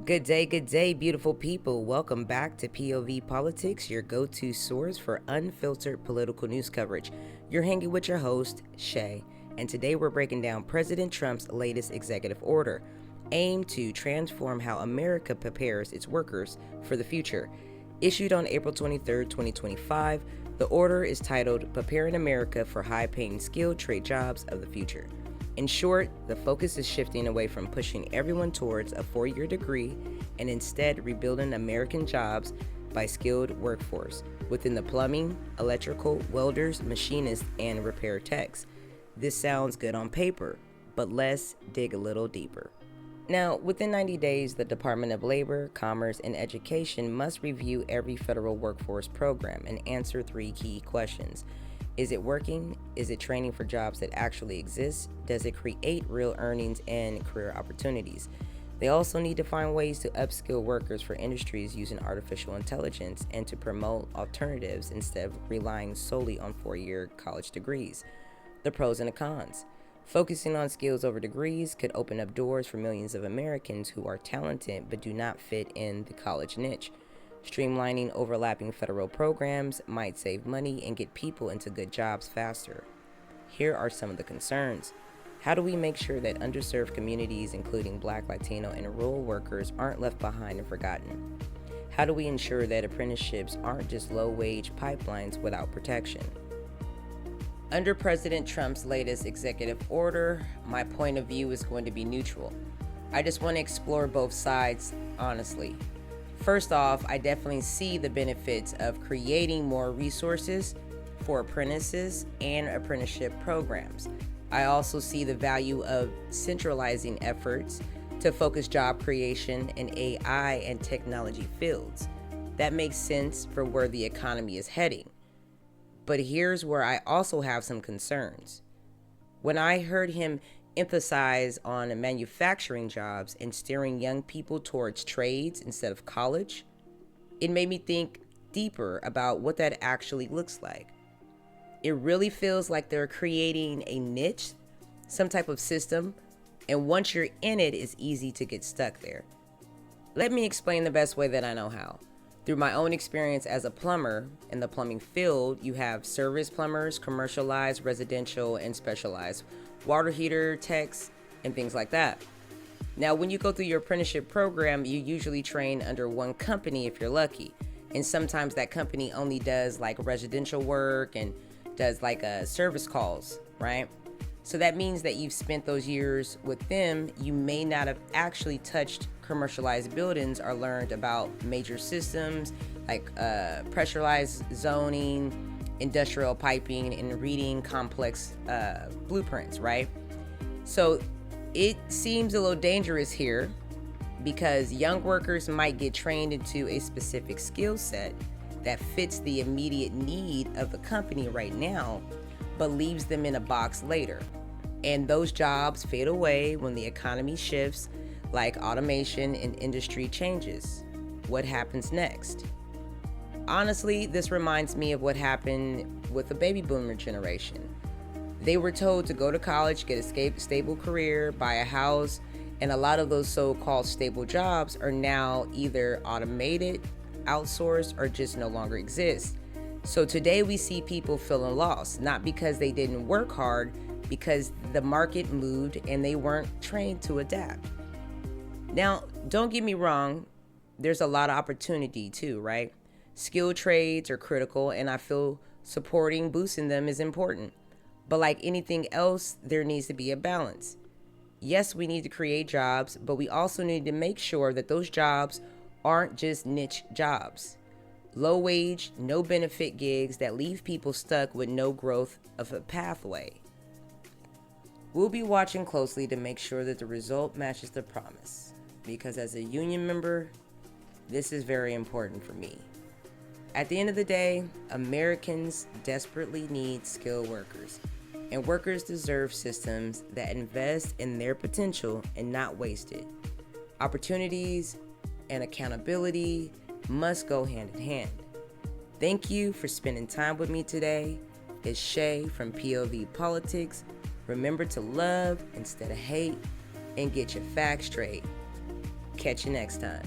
Good day, beautiful people. Welcome back to POVPolitics, your go-to source for unfiltered political news coverage. You're hanging with your host, Shay, and today we're breaking down President Trump's latest executive order, aimed to transform how America prepares its workers for the future. Issued on April 23, 2025, the order is titled Preparing America for High-Paying Skilled Trade Jobs of the Future. In short, the focus is shifting away from pushing everyone towards a 4-year degree and instead rebuilding American jobs by skilled workforce within the plumbing, electrical, welders, machinists, and repair techs. This sounds good on paper, but let's dig a little deeper. Now, within 90 days, the Department of Labor, Commerce, and Education must review every federal workforce program and answer 3 key questions. Is it working? Is it training for jobs that actually exist? Does it create real earnings and career opportunities? They also need to find ways to upskill workers for industries using artificial intelligence and to promote alternatives instead of relying solely on 4-year college degrees. The pros and the cons. Focusing on skills over degrees could open up doors for millions of Americans who are talented but do not fit in the college niche. Streamlining overlapping federal programs might save money and get people into good jobs faster. Here are some of the concerns. How do we make sure that underserved communities, including Black, Latino, and rural workers, aren't left behind and forgotten? How do we ensure that apprenticeships aren't just low-wage pipelines without protection? Under President Trump's latest executive order, my point of view is going to be neutral. I just want to explore both sides honestly. First off, I definitely see the benefits of creating more resources for apprentices and apprenticeship programs. I also see the value of centralizing efforts to focus job creation in AI and technology fields. That makes sense for where the economy is heading. But here's where I also have some concerns. When I heard him emphasize on manufacturing jobs and steering young people towards trades instead of college, it made me think deeper about what that actually looks like. It really feels like they're creating a niche, some type of system, and once you're in it, it's easy to get stuck there. Let me explain the best way that I know how. Through my own experience as a plumber in the plumbing field, you have service plumbers, commercialized, residential, and specialized water heater techs, and things like that. Now, when you go through your apprenticeship program, you usually train under one company if you're lucky. And sometimes that company only does like residential work and does like service calls, right? So that means that you've spent those years with them. You may not have actually touched commercialized buildings or learned about major systems like pressurized zoning, industrial piping, and reading complex blueprints, right? So it seems a little dangerous here because young workers might get trained into a specific skill set that fits the immediate need of the company right now, but leaves them in a box later. And those jobs fade away when the economy shifts, like automation and industry changes. What happens next? Honestly, this reminds me of what happened with the baby boomer generation. They were told to go to college, get a stable career, buy a house, and a lot of those so-called stable jobs are now either automated, outsourced, or just no longer exist. So today we see people feeling lost, not because they didn't work hard, because the market moved and they weren't trained to adapt. Now, don't get me wrong, there's a lot of opportunity too, right? Skilled trades are critical, and I feel boosting them is important. But like anything else, there needs to be a balance. Yes, we need to create jobs, but we also need to make sure that those jobs aren't just niche jobs. Low wage, no benefit gigs that leave people stuck with no growth of a pathway. We'll be watching closely to make sure that the result matches the promise, because as a union member, this is very important for me. At the end of the day, Americans desperately need skilled workers, and workers deserve systems that invest in their potential and not waste it. Opportunities and accountability must go hand in hand. Thank you for spending time with me today. It's Shay from POVPolitics. Remember to love instead of hate and get your facts straight. Catch you next time.